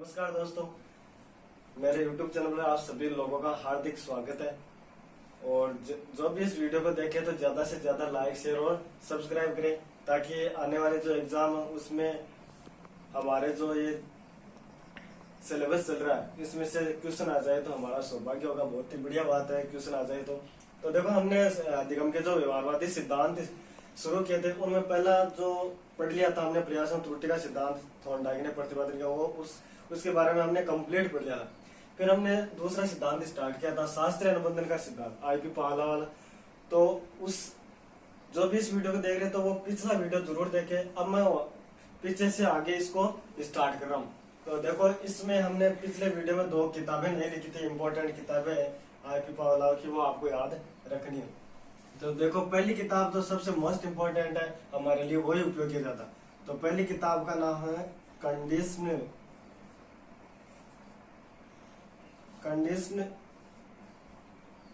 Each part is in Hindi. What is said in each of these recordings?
नमस्कार दोस्तों, मेरे YouTube चैनल पर आप सभी लोगों का हार्दिक स्वागत है। और जो भी इस वीडियो को देखे तो ज्यादा से ज्यादा लाइक, शेयर और सब्सक्राइब करें, ताकि आने वाले जो एग्जाम है उसमें हमारे जो ये सिलेबस चल रहा है इसमें से क्वेश्चन आ जाए तो हमारा सौभाग्य होगा। बहुत ही बढ़िया बात है क्वेश्चन आ जाए तो देखो, हमने अधिगम के जो व्यवहारवादी सिद्धांत शुरू किए थे उनमें पहला जो पढ़ लिया था हमने, प्रयास और त्रुटि का सिद्धांत थॉर्नडाइक ने प्रतिपादन किया, वो उसके बारे में हमने कंप्लीट पढ़ लिया था। फिर हमने दूसरा सिद्धांत स्टार्ट किया था, शास्त्रीय अनुबंधन का सिद्धांत, आईपी पाला वाला। तो उस जो भी इस वीडियो को देख रहे हैं तो वो पिछला वीडियो जरूर देखें। अब मैं पीछे से आगे इसको स्टार्ट कर रहा हूँ। तो देखो, इसमें हमने पिछले वीडियो में दो किताबें नहीं लिखी थी, इंपॉर्टेंट किताबें आईपी पाला की, वो आपको याद रखनी है। तो देखो, पहली किताब तो सबसे मोस्ट इम्पोर्टेंट है हमारे लिए, वही उपयोग किया जाता। तो पहली किताब का नाम है कंडीशन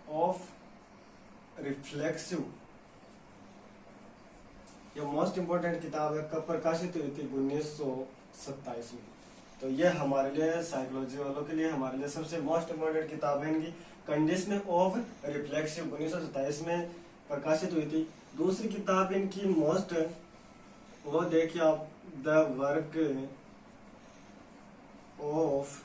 ऑफ रिफ्लेक्सिव। ये मोस्ट इम्पोर्टेंट किताब है, कब प्रकाशित हुई थी? 1927 में। तो ये हमारे लिए, साइकोलॉजी वालों के लिए, हमारे लिए सबसे मोस्ट इम्पोर्टेंट किताब है इनकी, कंडीशन ऑफ रिफ्लेक्सिव, 1927 में प्रकाशित हुई थी। दूसरी किताब इनकी मोस्ट, वो देखिए आप, the work of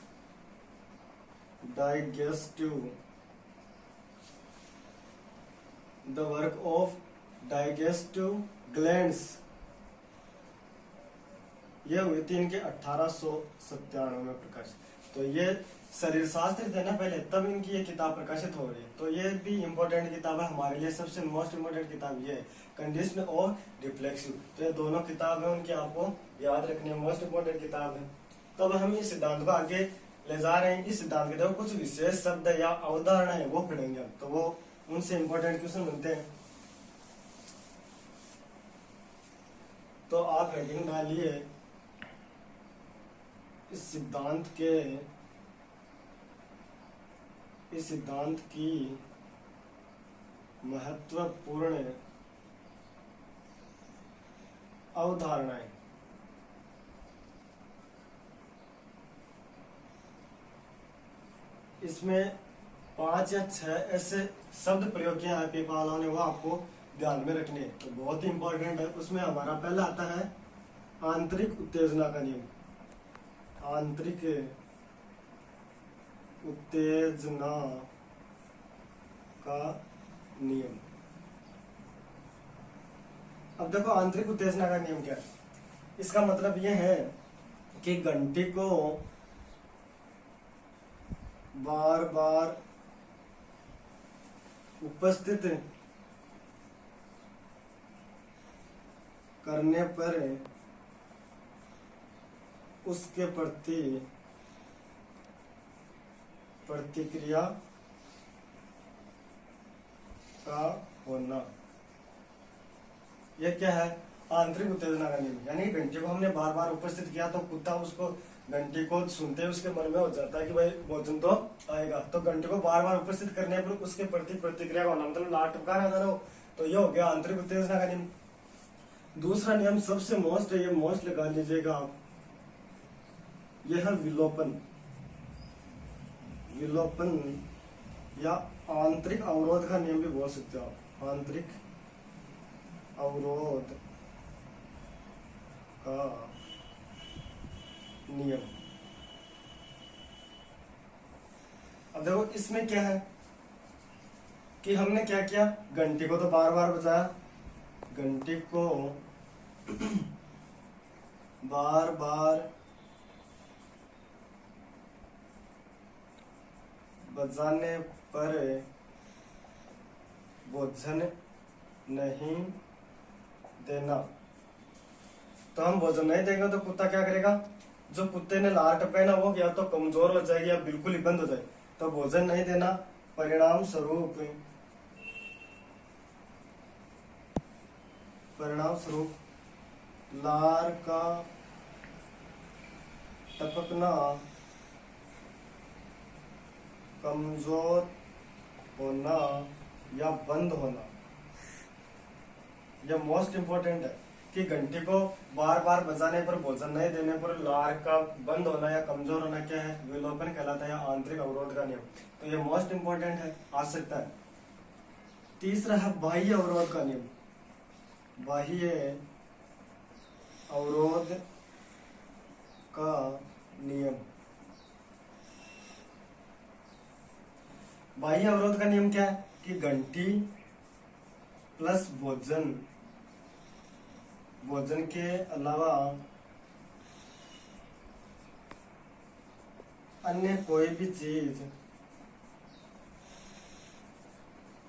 digestive glands. ये हुई थी इनके 1897 में प्रकाशित। तो ये शरीर शास्त्र थे ना पहले, तब इनकी ये किताब प्रकाशित हो रही है। तो ये भी इम्पोर्टेंट किताब है हमारे लिए, सबसे मोस्ट इम्पोर्टेंट किताब ये है, कंडीशन ऑफ रिफ्लेक्सिव। तो ये दोनों किताब है उनकी, आपको याद रखनी है, मोस्ट इम्पोर्टेंट किताब है। तो अब हम इस सिद्धांत को आगे ले जा रहे हैं। इस सिद्धांत के देखो कुछ विशेष शब्द या अवधारणा है वो पढ़ेंगे हम, तो वो उनसे इम्पोर्टेंट क्वेश्चन बनते हैं। तो आप हेडिंग डालिए इस सिद्धांत की महत्वपूर्ण अवधारणाएं। इसमें 5 या 6 ऐसे शब्द प्रयोग किए आईपी पाला ने, वो आपको ध्यान में रखने, तो बहुत ही इंपॉर्टेंट है। उसमें हमारा पहला आता है आंतरिक उत्तेजना का नियम। आंतरिक उत्तेजना का नियम। अब देखो, आंतरिक उत्तेजना का नियम क्या है? इसका मतलब यह है कि घंटी को बार बार उपस्थित करने पर उसके प्रति प्रतिक्रिया का होना। यह क्या है? आंतरिक उत्तेजना का नियम। यानी घंटी को हमने बार बार उपस्थित किया तो कुत्ता उसको, घंटी को सुनते उसके मन में हो जाता है कि भाई भोजन तो आएगा। तो घंटी को बार बार उपस्थित करने पर उसके प्रति प्रतिक्रिया का होना, मतलब लाट टपका रहा हो। तो ये हो गया आंतरिक उत्तेजना का नियम। दूसरा नियम सबसे मोस्ट है, ये मोस्ट लगा लीजिएगा आप, यह है विलोपन। विलोपन या आंतरिक अवरोध का नियम भी बोल सकते हो आप। आंतरिक अवरोध का नियम। अब देखो, इसमें क्या है कि हमने क्या किया, घंटी को तो बार बार बजाया, घंटी को बार बार बजाने पर भोजन नहीं देना। तो हम भोजन नहीं देंगे तो कुत्ता क्या करेगा? जो कुत्ते ने लार टपकाई ना, वो या तो कमजोर हो जाएगी या बिल्कुल ही बंद हो जाए। तो भोजन नहीं देना, परिणाम स्वरूप लार का टपकना कमजोर होना या बंद होना। यह मोस्ट इंपॉर्टेंट है। कि घंटी को बार बार बजाने पर, भोजन नहीं देने पर लार का बंद होना या कमजोर होना क्या है, विलोपन कहलाता है या आंतरिक अवरोध का नियम। तो ये मोस्ट इंपोर्टेंट है, आ सकता है। तीसरा है बाह्य अवरोध का नियम। बाह्य अवरोध का नियम। बाह्य अवरोध का नियम क्या है कि घंटी प्लस भोजन, भोजन के अलावा अन्य कोई भी चीज,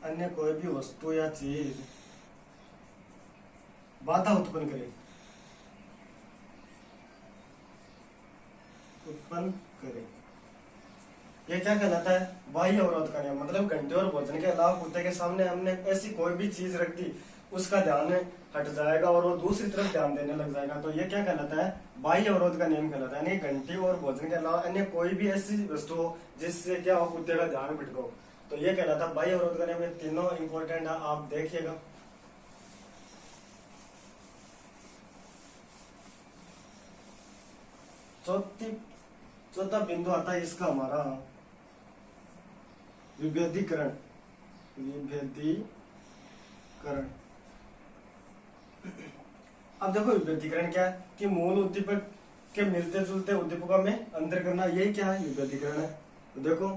अन्य कोई भी वस्तु या चीज बाधा उत्पन्न करे, उत्पन्न करे। ये क्या कहलाता है, बाह्य अवरोध का नियम। मतलब घंटे और भोजन के अलावा कुत्ते के सामने हमने ऐसी कोई भी चीज रख दी, उसका ध्यान हट जाएगा और वो दूसरी तरफ ध्यान देने लग जाएगा। तो ये क्या कहलाता है, बाह्य अवरोध का नियम कहलाता है। यानी घंटी और भोजन के अलावा अन्य कोई भी ऐसी वस्तु हो जिससे क्या हो, कुत्ते का ध्यान भटको, तो ये कहलाता है बाह्य अवरोध का नियम। ये तीनों इंपॉर्टेंट है, आप देखिएगा। चौथा बिंदु आता है इसका हमारा विभेदीकरण। विभेदीकरण। अब देखो विभेदीकरण क्या है कि मूल उद्दीपक के मिलते जुलते उद्दीपकों में अंतर करना, यही क्या है, विभेदीकरण है। तो देखो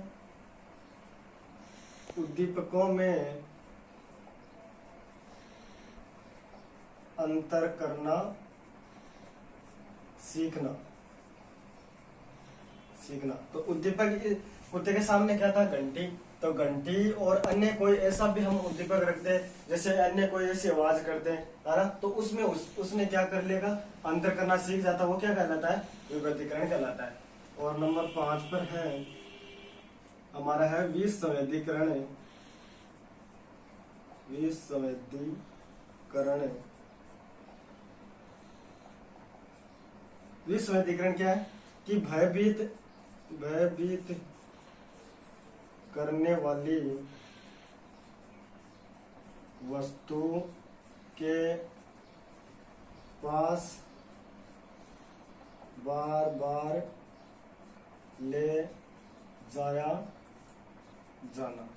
उद्दीपकों में अंतर करना सीखना। तो उद्दीपक, कुत्ते के सामने क्या था, घंटी। तो घंटी और अन्य कोई ऐसा भी हम उद्दीपक रखते हैं, जैसे अन्य कोई ऐसी आवाज करते हैं, है ना, तो उसमें उसने क्या कर लेगा, अंतर करना सीख जाता है। वो क्या कहलाता है, विभेदीकरण कहलाता है। और नंबर 5 पर है हमारा है विसंवेदीकरण। विसंवेदीकरण। विसंवेदीकरण क्या है कि भयभीत करने वाली वस्तु के पास बार बार ले जाया जाना,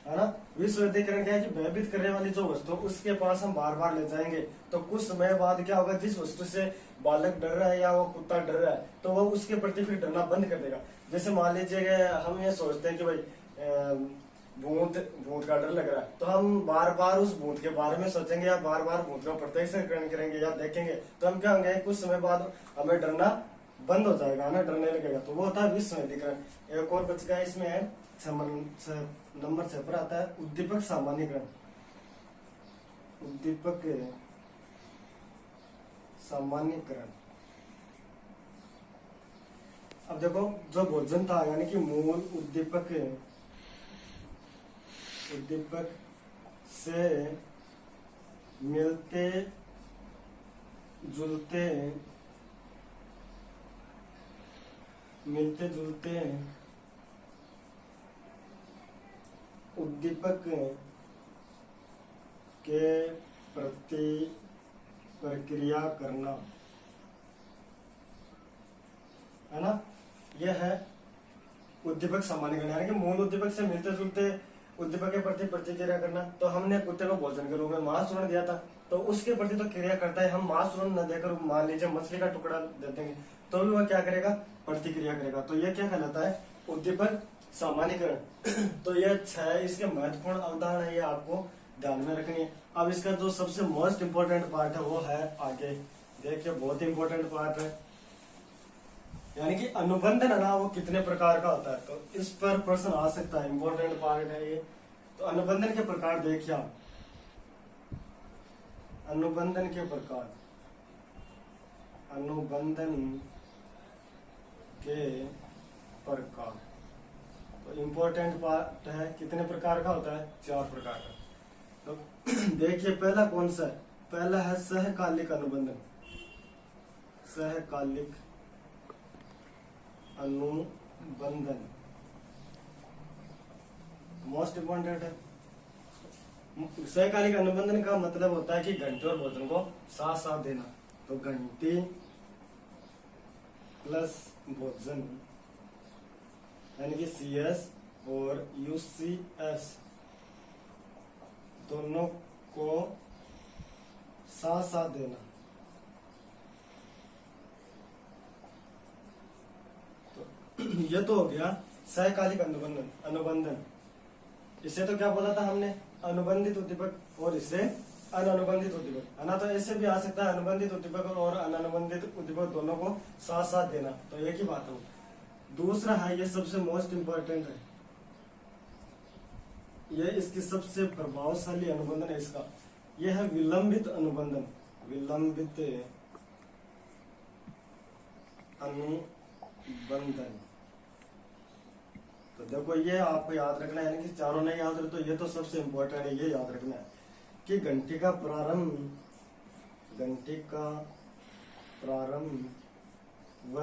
है ना। विसंवेदीकरण क्या है कि भयभीत करने वाली जो वस्तु उसके पास हम बार बार ले जाएंगे तो कुछ समय बाद क्या होगा, जिस वस्तु से बालक डर रहा है या वो कुत्ता डर रहा है तो वो उसके प्रति फिर डरना बंद कर देगा। जैसे मान लीजिए हम ये सोचते हैं कि भाई भूत का डर लग रहा है, तो हम बार बार उस भूत के बारे में सोचेंगे या बार बार भूत का प्रत्यक्षीकरण करेंगे या देखेंगे, तो हम क्या होंगे, कुछ समय बाद हमें डरना बंद हो जाएगा ना, डरने लगेगा। तो वो होता है विसंवेदीकरण। एक और बच गया इसमें है नंबर 6 पर आता है उद्दीपक सामान्यीकरण। उद्दीपक सामान्यीकरण। अब देखो जो भोजन था यानी कि मूल उद्दीपक से मिलते जुलते उद्दीपक के प्रति प्रक्रिया करना, है ना, यह है उद्दीपक सामान्यीकरण। यानी कि मूल उद्दीपक से मिलते जुलते उद्दीपक के प्रति प्रतिक्रिया करना। तो हमने कुत्ते को भोजन के रूप में मांस चूर्ण दिया था, तो उसके प्रति तो क्रिया करता है। हम मांस चूर्ण न देकर मान लीजिए मछली का टुकड़ा दे देंगे तो भी वह क्या करेगा, प्रतिक्रिया करेगा। तो यह क्या कहलाता है, उद्दीपक सामान्यीकरण। तो यह 6 इसके महत्वपूर्ण अवधारणा है, ये आपको ध्यान में रखनी है। अब इसका जो सबसे मोस्ट इम्पोर्टेंट पार्ट है वो है आगे, देखिए बहुत इंपॉर्टेंट पार्ट है, यानी कि अनुबंधन है ना, वो कितने प्रकार का होता है। तो इस पर प्रश्न आ सकता है, इंपॉर्टेंट पार्ट है ये। तो अनुबंधन के प्रकार देखिए, अनुबंधन के प्रकार, अनुबंधन के प्रकार। तो इंपॉर्टेंट पार्ट है, कितने प्रकार का होता है, 4 प्रकार का। तो देखिए पहला कौन सा है, पहला है सहकालिक अनुबंधन। सहकालिक अनुबंधन मोस्ट इम्पोर्टेंट है। सहकालिक अनुबंधन का मतलब होता है कि घंटे और भोजन को साथ साथ देना। तो घंटी प्लस भोजन यानी कि CS और UCS दोनों को साथ साथ देना। तो ये तो हो गया सहकालिक अनुबंधन। इसे तो क्या बोला था हमने, अनुबंधित उद्दीपक, और इसे अनअनुबंधित उद्दीपक, है ना। तो ऐसे भी आ सकता है अनुबंधित उद्दीपक और अनअनुबंधित उद्दीपक दोनों को साथ साथ देना, तो एक ही बात हो। दूसरा है, ये सबसे मोस्ट इंपॉर्टेंट है, ये इसकी सबसे प्रभावशाली अनुबंधन है इसका, ये है विलंबित अनुबंधन। विलंबित अनुबंधन, तो देखो ये आपको याद रखना है, यानी कि चारों नहीं याद रहे तो ये तो सबसे इंपॉर्टेंट है, ये याद रखना है कि घंटी का प्रारंभ व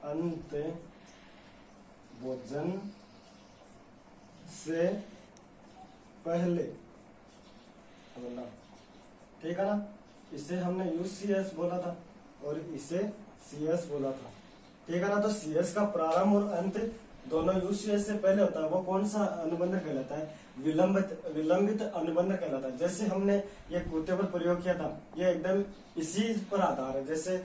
अंत भोजन से पहले होना, ठीक है ना। इसे हमने UCS बोला था और इसे CS बोला था, ठीक है ना। तो CS का प्रारंभ और अंत दोनों UCS से पहले होता है, वो कौन सा अनुबंधन कहलाता है, विलंबित अनुबंधन कहलाता है। जैसे हमने ये कुत्ते पर प्रयोग किया था, ये एकदम इसी पर आधार है। जैसे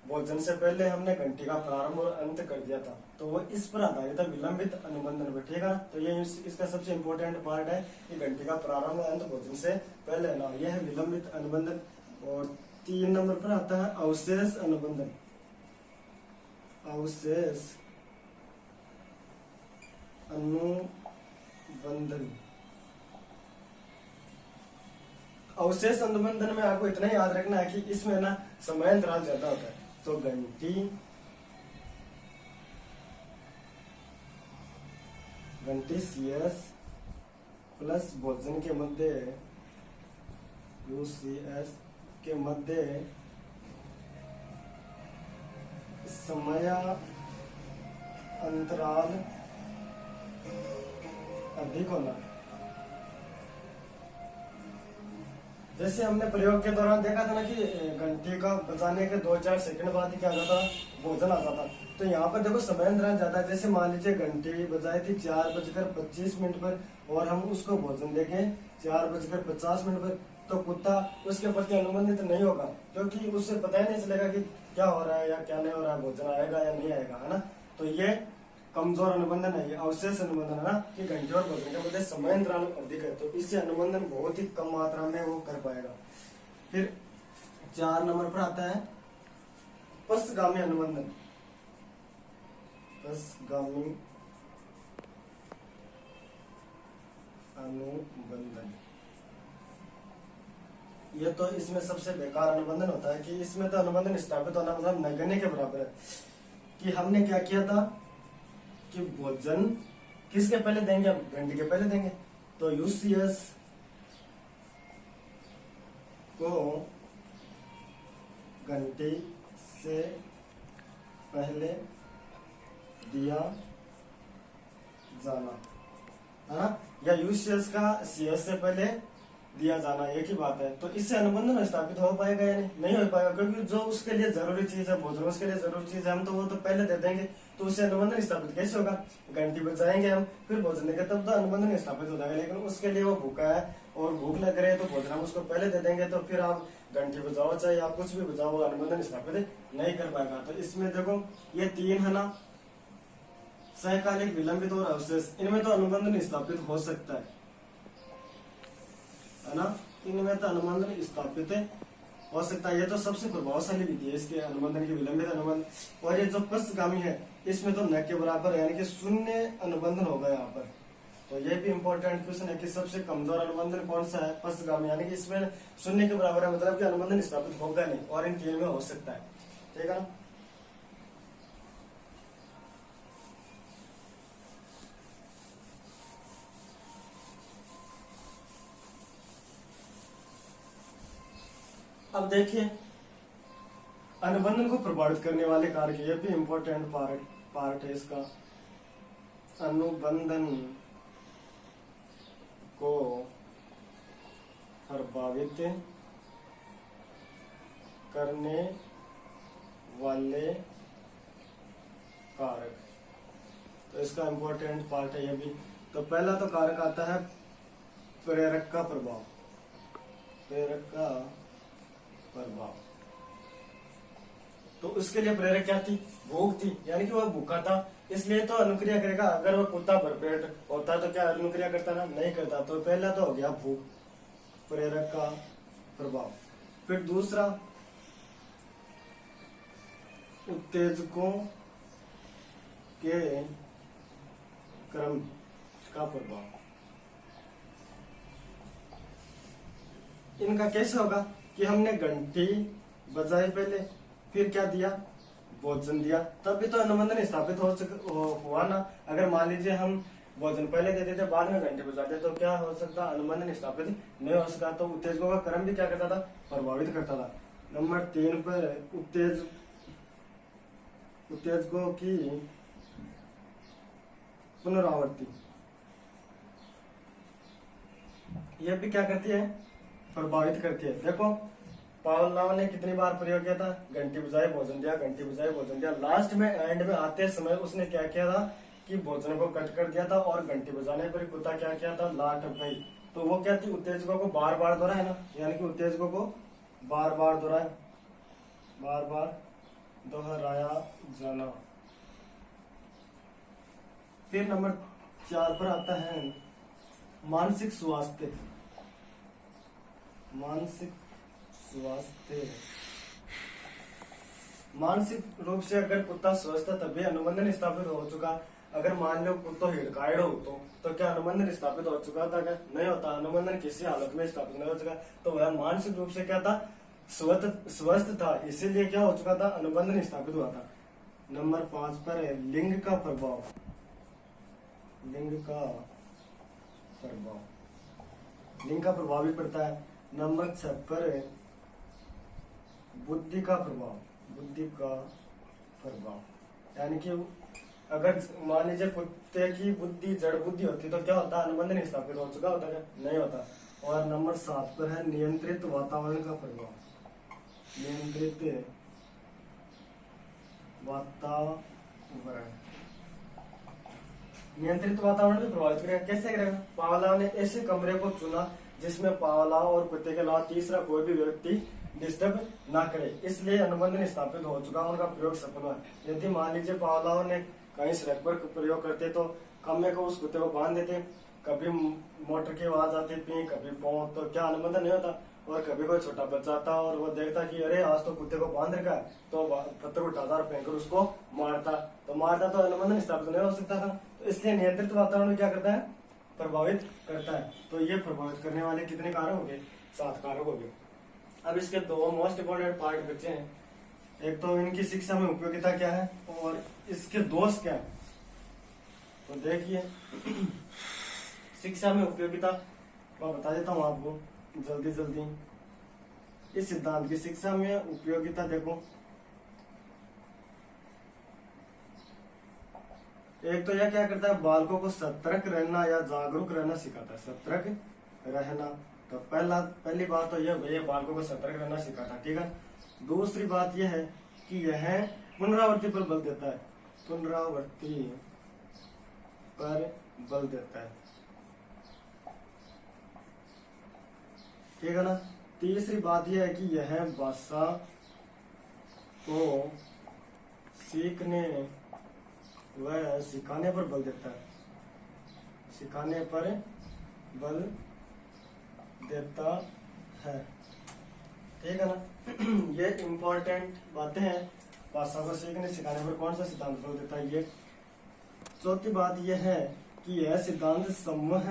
भोजन से पहले हमने घंटी का प्रारंभ और अंत कर दिया था, तो वो इस पर आधारित था, विलंबित अनुबंधन पर, ठीक है। तो ये इसका सबसे इंपॉर्टेंट पार्ट है कि घंटी का प्रारंभ और अंत भोजन से पहले ना, यह है विलंबित अनुबंधन। और 3 नंबर पर आता है अवशेष अनुबंधन। अवशेष अनुबंधन, अवशेष अनुबंधन में आपको इतना ही याद रखना है कि इसमें ना समयांतराल ज्यादा होता है। तो घंटी CS प्लस भोजन के मध्य UCS के मध्य समयांतराल अधिक होना। जैसे हमने प्रयोग के दौरान देखा था ना कि घंटी का बजाने के 2-4 सेकंड बाद ही क्या जाता, भोजन आ जाता। तो यहाँ पर देखो समयांतराल ज्यादा है। जैसे मान लीजिए घंटी बजाई थी 4:25 पर और हम उसको भोजन देंगे 4:50 पर, तो कुत्ता उसके प्रति अनुबंधित नहीं होगा, क्योंकि उससे पता ही नहीं चलेगा कि क्या हो रहा है या क्या नहीं हो रहा है, भोजन आएगा या नहीं आएगा, है ना। तो ये कमजोर अनुबंधन है, ये अवशेष अनुबंधन है ना, कि घंटे और भोजन के मध्य समयांतराल अधिक है, तो इससे अनुबंधन बहुत ही कम मात्रा में वो कर पाएगा। फिर 4 नंबर पर आता है पश्चगामी अनुबंधन। पश्चगामी अनुबंधन, ये तो इसमें सबसे बेकार अनुबंधन होता है कि इसमें तो अनुबंधन स्थापित होना मतलब नगण्य के बराबर है। कि हमने क्या किया था कि भोजन किसके पहले देंगे, हम घंटी के पहले देंगे। तो UCS को घंटी से पहले दिया जाना, है ना, या UCS का CS से पहले दिया जाना, एक ही बात है। तो इससे अनुबंधन स्थापित हो पाएगा या नहीं हो पाएगा, क्योंकि जो उसके लिए जरूरी चीज है, भोजन उसके लिए जरूरी चीज है, हम तो वो तो पहले दे देंगे, तो उससे अनुबंधन स्थापित कैसे होगा। घंटी बजाएंगे हम, फिर भोजन देंगे, तब तो अनुबंधन स्थापित हो जाएगा। लेकिन उसके लिए वो भूखा है और भूख लग रही है, तो भोजन हम उसको पहले दे देंगे, तो फिर आप घंटी बजाओ चाहे आप कुछ भी बजाओ, वो अनुबंधन स्थापित नहीं कर पाएगा। तो इसमें देखो ये 3 है ना, सहकालिक, विलंबित और अवशेष, इनमें तो अनुबंधन स्थापित हो सकता है ना, इनमें तो अनुबंधन स्थापित हो सकता है। ये तो सबसे प्रभावशाली विधि है इसके अनुबंधन की, विलंबित अनुबंधन। और ये जो पश्चगामी है इसमें तो न के बराबर यानी कि 0 अनुबंधन होगा यहाँ पर। तो ये भी इंपॉर्टेंट क्वेश्चन है कि सबसे कमजोर अनुबंधन कौन सा है, पश्चगामी, यानी कि इसमें 0 के बराबर है, मतलब कि अनुबंधन स्थापित होगा नहीं, और इन 3 में हो सकता है, ठीक है ना। अब देखिए अनुबंधन को प्रभावित करने वाले कारक, ये भी इंपॉर्टेंट पार्ट है इसका। अनुबंधन को प्रभावित करने वाले कारक। तो इसका इंपॉर्टेंट पार्ट है ये भी। तो पहला तो कारक आता है प्रेरक का प्रभाव। प्रेरक का प्रभाव, तो उसके लिए प्रेरक क्या थी? भूख थी, यानी कि वह भूखा था, इसलिए तो अनुक्रिया करेगा। अगर वह कुत्ता भरपेट होता तो क्या अनुक्रिया करता ना? नहीं करता। तो पहला तो हो गया भूख, प्रेरक का प्रभाव। फिर दूसरा उत्तेजकों के क्रम का प्रभाव। इनका कैसे होगा कि हमने घंटी बजाई पहले, फिर क्या दिया? भोजन दिया, तब भी तो अनुबंधन स्थापित हुआ ना। अगर मान लीजिए हम भोजन पहले देते थे, बाद में घंटे बजाते, तो क्या हो सकता? अनुबंधन स्थापित नहीं हो सका। तो उत्तेजकों का क्रम भी क्या करता था? प्रभावित करता था। नंबर 3 पर उत्तेजकों की पुनरावृत्ति, यह भी क्या करती है? प्रभावित करती है। देखो पावलोव ने कितनी बार प्रयोग किया था? घंटी बजाई भोजन दिया, घंटी बजाई भोजन दिया। लास्ट में एंड में आते समय उसने क्या किया था कि भोजन को कट कर दिया था और घंटी बजाने पर कुत्ता क्या किया था? लाट गई। तो वो क्या थी? उत्तेजकों को बार बार दोहराए ना, यानी कि उत्तेजकों को बार बार दोहराए, बार बार दोहराया जाना। फिर नंबर 4 पर आता है मानसिक स्वास्थ्य। मानसिक स्वास्थ्य, मानसिक रूप से अगर कुत्ता स्वस्थ है तभी अनुबंधन स्थापित हो चुका। अगर मान लो कुत्ता हिड़कायड़ हो तो क्या अनुबंधन स्थापित हो चुका था? क्या नहीं होता? अनुबंधन किसी हालत में स्थापित नहीं हो चुका। तो वह मानसिक रूप से क्या था? स्वस्थ था, इसीलिए क्या हो चुका था? अनुबंधन स्थापित हुआ था। नंबर 5 पर है लिंग का प्रभाव। लिंग का प्रभाव, लिंग का प्रभाव भी पड़ता है। नंबर 6 पर है बुद्धि का प्रभाव। बुद्धि का प्रभाव, यानी कि अगर मान लीजिए कुत्ते की बुद्धि जड़ बुद्धि होती तो क्या होता? अनुबंधन स्थापित हो चुका होता? क्या नहीं होता। और नंबर 7 पर है नियंत्रित वातावरण का प्रभाव। नियंत्रित वातावरण, नियंत्रित वातावरण भी प्रभावित करेगा। कैसे करेगा? पावलोव ने ऐसे कमरे को चुना जिसमें पावलोव और कुत्ते के अलावा तीसरा कोई भी व्यक्ति डिस्टर्ब ना करे, इसलिए अनुबंधन स्थापित हो चुका, उनका प्रयोग सफल हुआ। यदि मान लीजिए पावलोव ने कहीं सड़क पर प्रयोग करते तो कमरे को उस कुत्ते को बांध देते, कभी मोटर की आवाज आती पी, कभी पौ, तो क्या अनुबंधन नहीं होता? और कभी कोई छोटा बच्चा आता और वो देखता कि अरे आज तो कुत्ते को बांध रखा है, तो पत्थर उठाता और फेंककर उसको मारता, तो अनुबंधन स्थापित नहीं हो सकता था। तो इसलिए नियंत्रित वातावरण क्या करता है? प्रभावित करता है। तो ये प्रभावित करने वाले कितने कारक हो गए? 7 कारक हो गए। अब इसके 2 मोस्ट इम्पोर्टेंट पार्ट बचे हैं। एक तो इनकी शिक्षा में उपयोगिता क्या है और इसके दोष क्या है। तो देखिए शिक्षा में उपयोगिता मैं बता देता हूँ आपको जल्दी। इस सिद्धांत की शिक्षा में उपयोगिता देखो, एक तो यह क्या करता है? बालकों को सतर्क रहना या जागरूक रहना सिखाता है। सतर्क रहना, तो पहली बात तो यह बालकों को सतर्क रहना सिखाता है, ठीक है। दूसरी बात यह है कि यह पुनरावृत्ति पर बल देता है। पुनरावृत्ति पर बल देता है, ठीक है ना। तीसरी बात यह है कि यह भाषा को सीखने व सिखाने पर बल देता है। सिखाने पर बल देता है, ठीक है ना। ये इम्पोर्टेंट बातें हैं। भाषा को सीखने सिखाने पर कौन सा सिद्धांत बल देता है? ये। चौथी बात यह है कि यह सिद्धांत समूह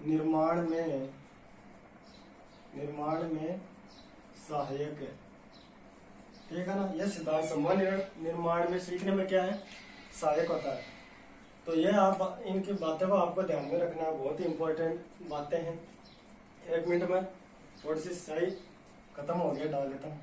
निर्माण में सहायक है, ठीक है ना। यह सिद्धांत समूह निर्माण में सीखने में क्या है? सहायक होता है। तो यह आप इनकी बातों को आपको ध्यान में रखना है, बहुत ही इम्पोर्टेंट बातें हैं। 1 मिनट में थोड़ी सी स्याही खत्म हो गया, डाल देता हूँ।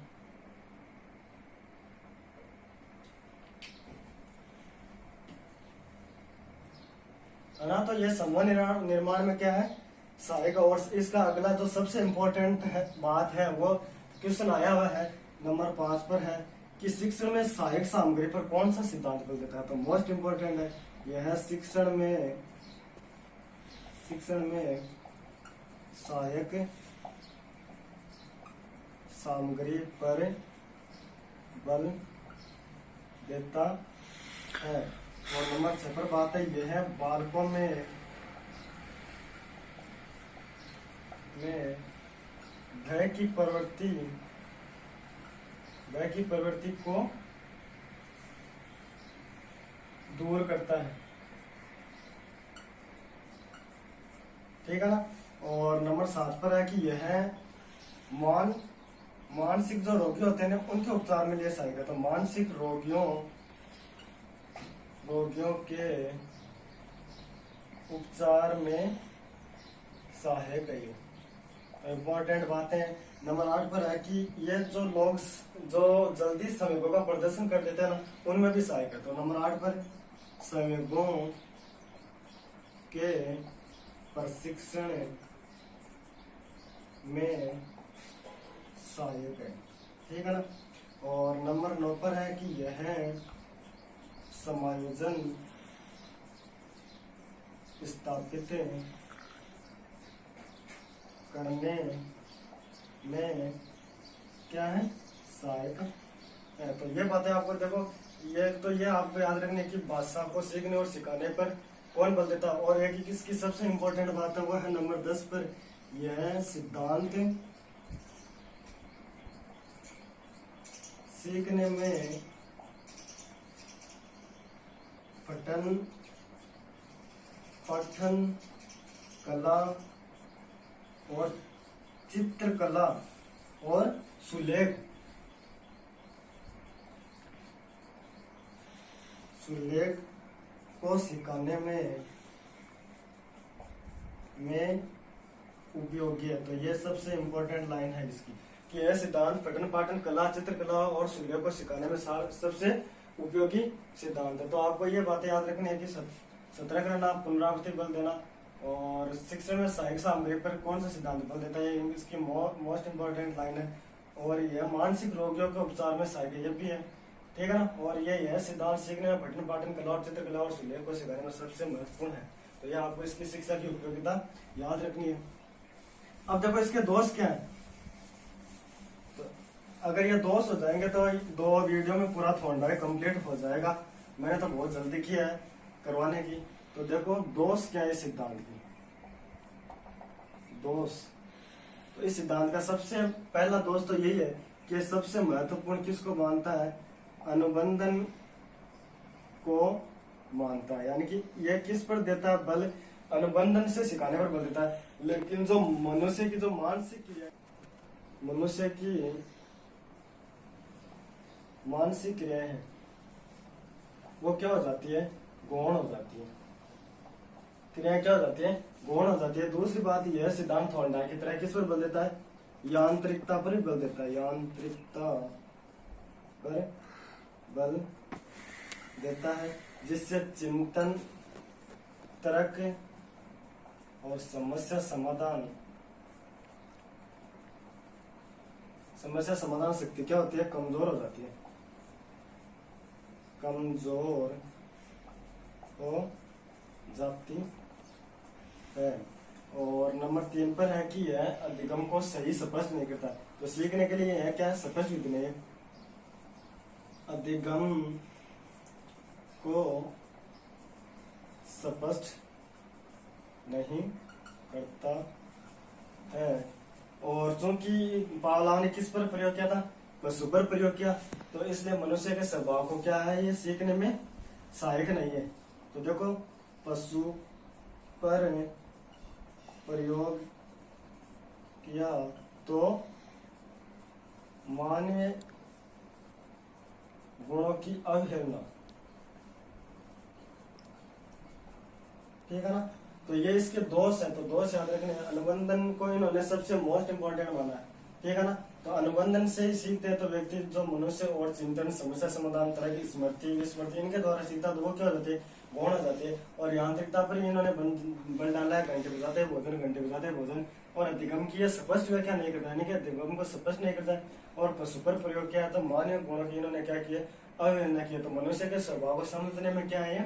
है ना। तो यह समूह निर्माण में क्या है? सहायक। और इसका अगला जो सबसे इम्पोर्टेंट बात है वो क्वेश्चन आया हुआ है नंबर 5 पर है कि शिक्षण में सहायक सामग्री पर कौन सा सिद्धांत बल देता है। तो मोस्ट इम्पोर्टेंट है यह है शिक्षण में सहायक सामग्री पर बल देता है। और नंबर 6 पर बात है यह है बालकों में भय की प्रवृत्ति को दूर करता है। ठीक है ना। और नंबर 7 पर है कि यह मानसिक जो रोगी होते हैं ना उनके उपचार में ये सहायक है। तो मानसिक रोगियों के उपचार में सहायक है। इम्पोर्टेंट बातें। नंबर 8 पर है कि ये जो लोग जो जल्दी संवेगों का प्रदर्शन कर देते हैं ना उनमें भी सहायक है। तो नंबर 8 पर संवेगों के प्रशिक्षण में सहायक है। ठीक है ना। और नंबर 9 पर है कि यह समायोजन स्थापित करने में क्या है सहायक है। तो ये बातें आपको देखो ये आपको याद रखने की भाषा को सीखने और सिखाने पर कौन बल देता है। और एक इसकी सबसे इम्पोर्टेंट बात है वो है नंबर 10 पर यह सिद्धांत सीखने में पठन कला और चित्रकला और सुलेख को सिखाने में उपयोगी है। तो ये सबसे इम्पोर्टेंट लाइन है इसकी कि यह सिद्धांत पठन पाठन कला चित्रकला और सुलेख को सिखाने में सबसे उपयोगी सिद्धांत है। तो आपको ये बातें याद रखनी है कि सतर्क रहना, पुनरावृत्ति बल देना और शिक्षण में सहायक सामग्री पर कौन सा सिद्धांत बल देता है, इसकी मोस्ट इम्पोर्टेंट लाइन है। और यह मानसिक रोगियों के उपचार में सहायक ये भी है। ठीक है ना। और यह सिद्धांत सीखने में पठन पाठन कला और चित्रकला और सुलेख को सिखाने में सबसे महत्वपूर्ण है। तो यह आपको इसकी शिक्षा की उपयोगिता याद रखनी है। अब देखो इसके दोष क्या है। तो अगर ये दोष हो जाएंगे तो 2 वीडियो में पूरा थोड़ा कंप्लीट हो जाएगा। मैंने तो बहुत जल्दी किया है करवाने की। तो देखो दोष क्या है सिद्धांत की। दोष तो इस सिद्धांत का सबसे पहला दोष तो यही है कि सबसे महत्वपूर्ण किसको मानता है, अनुबंधन को मानता है। यानी कि यह किस पर देता है बल, अनुबंधन से सिखाने पर बल देता है। लेकिन जो मनुष्य की जो मानसिक क्रियाएं हैं वो क्या हो जाती है, गौण हो जाती है। क्रियाएं क्या हो जाती है, गौण हो जाती है। दूसरी बात यह सिद्धांत थॉर्नडाइक की तरह किस पर बल देता है, यांत्रिकता पर भी बल देता है। यांत्रिकता पर बल देता है जिससे चिंतन, तर्क और समस्या समाधान शक्ति क्या होती है, कमजोर हो जाती है। कमजोर हो जाती है। और नंबर 3 पर है कि यह अधिगम को सही स्पष्ट नहीं करता। तो सीखने के लिए यह क्या है, स्पष्ट विधि नहीं है। अधिगम को स्पष्ट नहीं करता है। और चूंकि पावलोव ने किस पर प्रयोग किया था, पशु पर प्रयोग किया, तो इसलिए मनुष्य के स्वभाव को क्या है, ये सीखने में सहायक नहीं है। तो देखो पशु पर प्रयोग किया तो मानवीय गुणों की अवहेलना। ठीक है ना। तो ये इसके दोष है। तो दोष याद रखने, अनुबंधन को इन्होंने सबसे मोस्ट इम्पोर्टेंट माना है। ठीक है ना। तो अनुबंधन से ही सीखते हैं। तो व्यक्ति जो मनुष्य और चिंतन, समस्या समाधान, तरह की स्मृति, विस्मृति इनके द्वारा सीखता तो वो क्या होते हैं, गौण हो जाती है। और यांत्रिकता पर भी इन्होंने बल डाला है, घंटे बजाते भोजन, घंटे बजाते भोजन। और अधिगम की यह स्पष्ट व्याख्या नहीं करता, यानी कि अधिगम को स्पष्ट नहीं करता। और पशु पर प्रयोग किया तो मानव गुणों की इन्होंने क्या किया, अवहेलना किया। तो मनुष्य के स्वभाव को समझने में क्या है,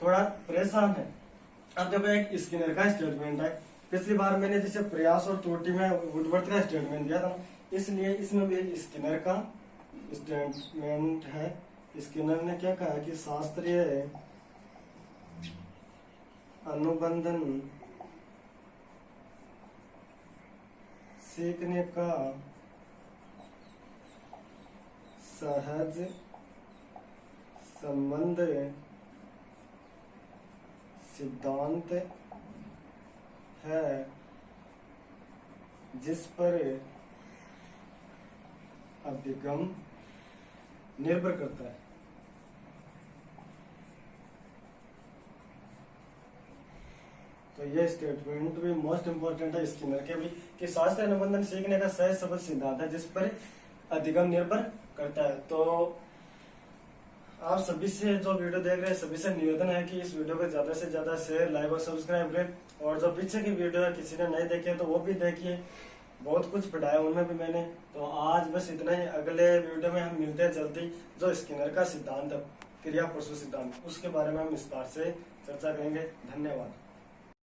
थोड़ा परेशान है। अब देखो एक स्किनर का स्टेटमेंट है। पिछली बार मैंने जैसे प्रयास और त्रुटि में वुडवर्थ का स्टेटमेंट दिया था, इसलिए इसमें भी स्किनर का स्टेटमेंट है। स्किनर ने क्या कहा कि शास्त्रीय अनुबंधन सीखने का सहज संबंध सिद्धांत है जिस पर अभिगम निर्भर करता है। तो ये स्टेटमेंट भी मोस्ट इंपोर्टेंट है स्किनर के भी, कि शास्त्र अनुबंधन सीखने का सहज सबल सिद्धांत है जिस पर अधिगम निर्भर करता है। तो आप सभी से जो वीडियो देख रहे हैं सभी से निवेदन है कि इस वीडियो को ज्यादा से ज्यादा शेयर, लाइक और सब्सक्राइब करें। और जो पीछे की वीडियो है किसी ने नहीं देखे तो वो भी देखिए, बहुत कुछ पढ़ाया उनमें भी मैंने। तो आज बस इतना ही, अगले वीडियो में हम मिलते हैं जल्दी। जो स्किनर का सिद्धांत है, क्रिया परसु सिद्धांत, उसके बारे में हम विस्तार से चर्चा करेंगे। धन्यवाद।